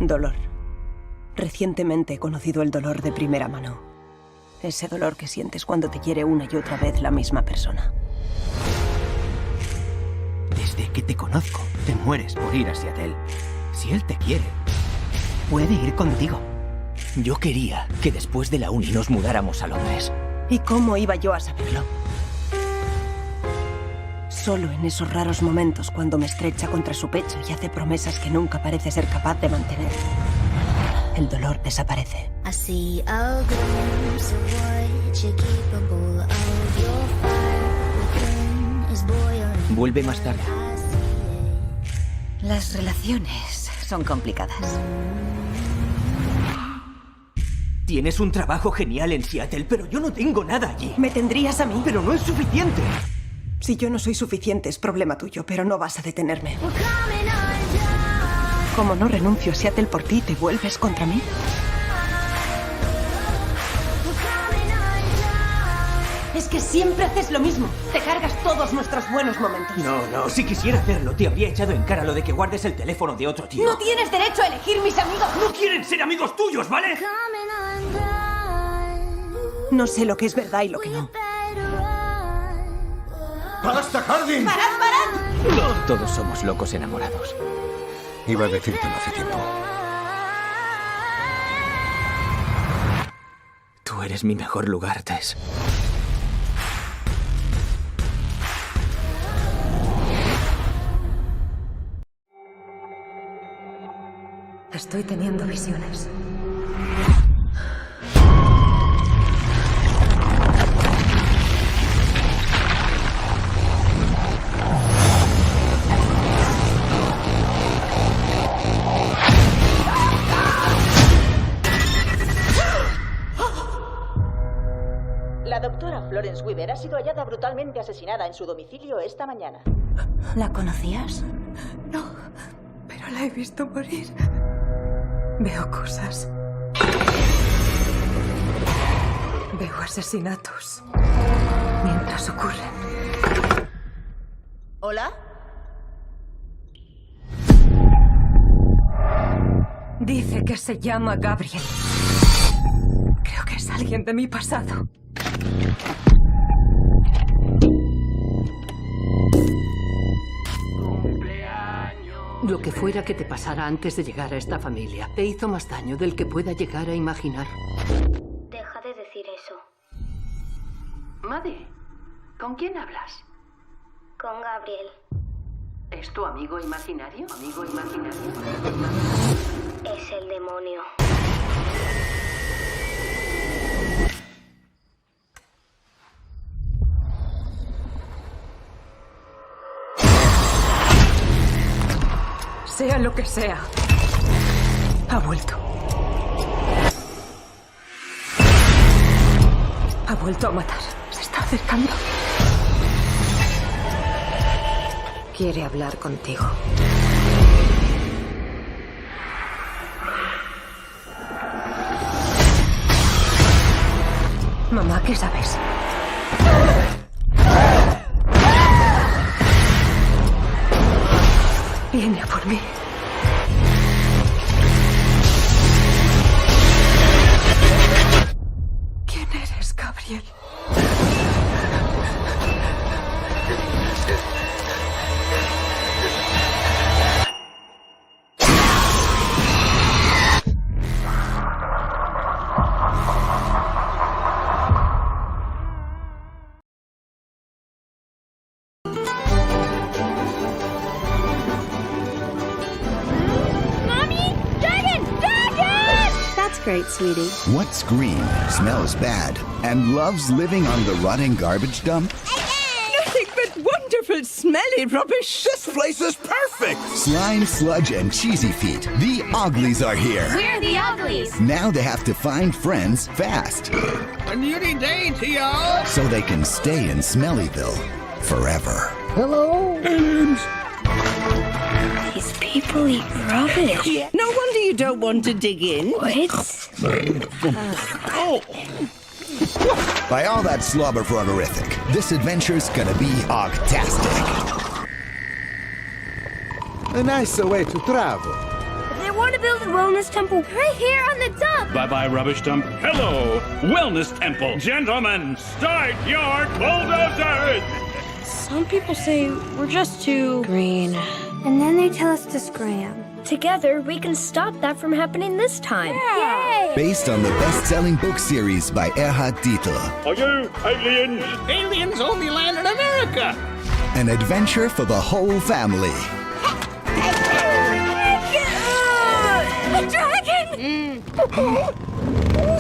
Dolor. Recientemente he conocido el dolor de primera mano. Ese dolor que sientes cuando te quiere una y otra vez la misma persona. Desde que te conozco, te mueres por ir a Seattle. Si él te quiere, puede ir contigo. Yo quería que después de la uni nos mudáramos a Londres. ¿Y cómo iba yo a saberlo? Solo en esos raros momentos cuando me estrecha contra su pecho y hace promesas que nunca parece ser capaz de mantener, el dolor desaparece. Vuelve más tarde. Las relaciones son complicadas. Tienes un trabajo genial en Seattle, pero yo no tengo nada allí. ¿Me tendrías a mí? Pero no es suficiente. Si yo no soy suficiente es problema tuyo, pero no vas a detenerme. Como no renuncio a Seattle por ti, ¿te vuelves contra mí? Es que siempre haces lo mismo. Te cargas todos nuestros buenos momentos. No, si quisiera hacerlo, te habría echado en cara lo de que guardes el teléfono de otro tío. No tienes derecho a elegir mis amigos. ¡No quieren ser amigos tuyos, ¿vale? No sé lo que es verdad y lo que no. ¡Basta, Harding! ¡Parad! Todos somos locos enamorados. Iba a decírtelo hace tiempo. Tú eres mi mejor lugar, Tess. Estoy teniendo visiones. La doctora Florence Weaver ha sido hallada brutalmente asesinada en su domicilio esta mañana. ¿La conocías? No, pero la he visto morir. Veo cosas. Veo asesinatos. Mientras ocurren. ¿Hola? Dice que se llama Gabriel. Creo que es alguien de mi pasado. Lo que fuera que te pasara antes de llegar a esta familia te hizo más daño del que pueda llegar a imaginar. Deja de decir eso. Maddie, ¿con quién hablas? Con Gabriel. ¿Es tu amigo imaginario? ¿Amigo imaginario? Es el demonio. Sea lo que sea, ha vuelto. Ha vuelto a matar. Se está acercando. Quiere hablar contigo. Mamá, ¿qué sabes? Viene a por mí. ¿Quién eres, Gabriel? Great, sweetie. What's green, smells bad, and loves living on the rotting garbage dump? Nothing but wonderful, smelly rubbish. This place is perfect! Slime, sludge, and cheesy feet. The Uglies are here. We're the Uglies. Now they have to find friends fast. A nudie date, y'all! So they can stay in Smellyville forever. Hello, aliens! These people eat rubbish. Yeah. No wonder you don't want to dig in. What? By all that slobber frogorific, this adventure's gonna be ogtastic. A nice way to travel. There want to build a wellness temple right here on the dump. Bye-bye, rubbish dump. Hello, wellness temple. Gentlemen, start your bulldozers! Some people say we're just too green. And then they tell us to scram. Together, we can stop that from happening this time. Yay! Based on the best-selling book series by Erhard Dietl. Are you aliens? Aliens only land in America. An adventure for the whole family. A dragon!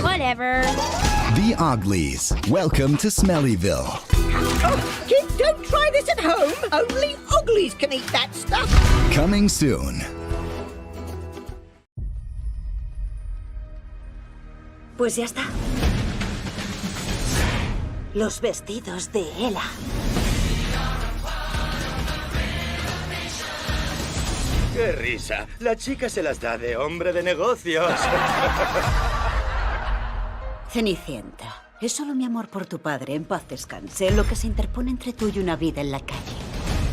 Whatever. The Uglies. Welcome to Smellyville. Oh, kids, don't try this at home. Only uglies can eat that stuff. Coming soon. Pues ya está. Los vestidos de Ella. ¡Qué risa! La chica se las da de hombre de negocios. Cenicienta, es solo mi amor por tu padre, en paz descanse, lo que se interpone entre tú y una vida en la calle.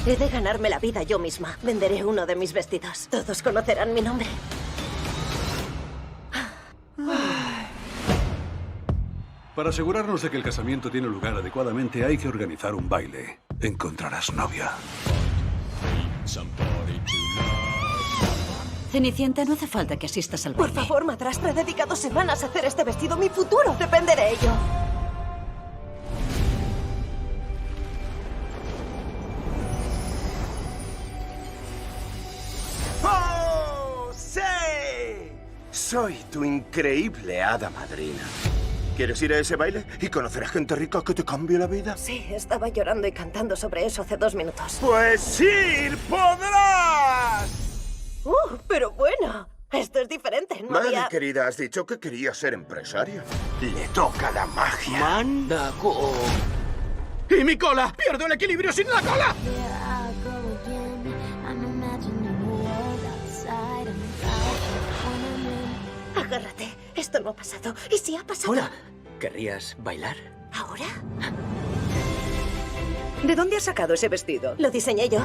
He de ganarme la vida yo misma. Venderé uno de mis vestidos. Todos conocerán mi nombre. Para asegurarnos de que el casamiento tiene lugar adecuadamente, hay que organizar un baile. Encontrarás novia. Cenicienta, no hace falta que asistas al baile. Por favor, madrastra, he dedicado semanas a hacer este vestido. Mi futuro depende de ello. ¡Oh, sí! Soy tu increíble hada madrina. ¿Quieres ir a ese baile y conocer a gente rica que te cambie la vida? Sí, estaba llorando y cantando sobre eso hace 2 minutos. ¡Pues ir podrás! Pero bueno, esto es diferente. No Madre había... querida, has dicho que querías ser empresaria. Le toca la magia. Mandago. ¡Y mi cola! ¡Pierdo el equilibrio sin la cola! Agárrate. Esto no ha pasado. ¿Y si ha pasado? Hola. ¿Querrías bailar? ¿Ahora? ¿De dónde has sacado ese vestido? Lo diseñé yo.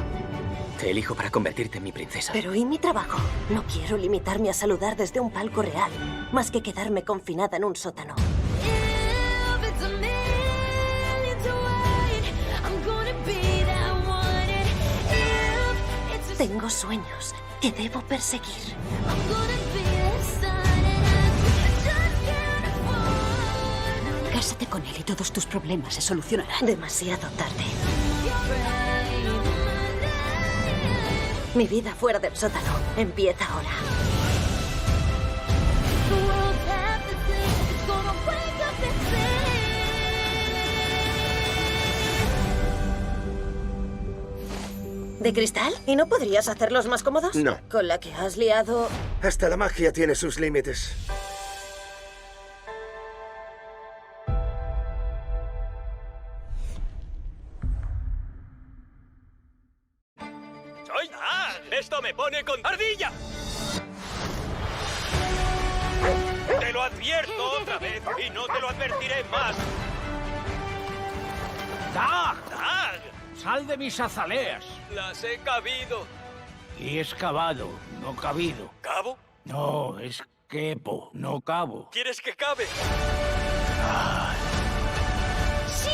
Te elijo para convertirte en mi princesa. Pero ¿y mi trabajo? No quiero limitarme a saludar desde un palco real, más que quedarme confinada en un sótano. Tengo sueños que debo perseguir. Cásate con él y todos tus problemas se solucionarán. Demasiado tarde. Mi vida fuera del sótano empieza ahora. ¿De cristal? ¿Y no podrías hacerlos más cómodos? No. Con la que has liado... Hasta la magia tiene sus límites. ¡Soy Dag! ¡Esto me pone con ardilla! ¡Te lo advierto otra vez y no te lo advertiré más! ¡Dag! ¡Dag! ¡Sal de mis azaleas! ¡Las he cabido! Y es cavado, no cabido. ¿Cabo? No, es quepo, no cabo. ¿Quieres que cabe? Sí.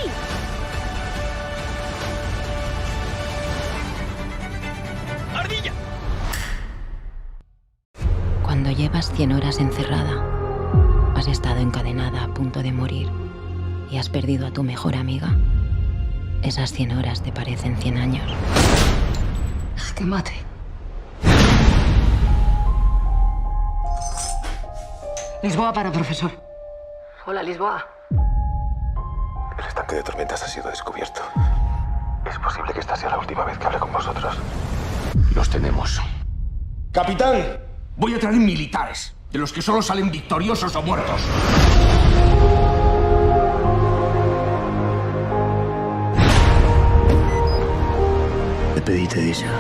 ¡Ardilla! Cuando llevas 100 horas encerrada, has estado encadenada a punto de morir y has perdido a tu mejor amiga, esas 100 horas te parecen 100 años. ¡Que mate! Lisboa para profesor. Hola, Lisboa. El estanque de tormentas ha sido descubierto. Es posible que esta sea la última vez que hable con vosotros. Los tenemos. ¡Capitán! Voy a traer militares, de los que solo salen victoriosos o muertos. Despedite de ella.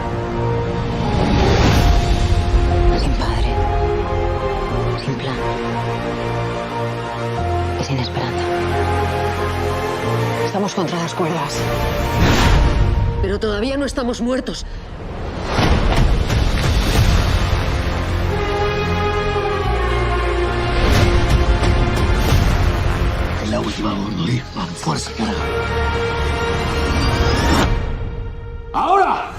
Sin padre, sin plan y sin esperanza. Estamos contra las cuerdas. Pero todavía no estamos muertos. última voz, Fuerza, cara. ¡Ahora!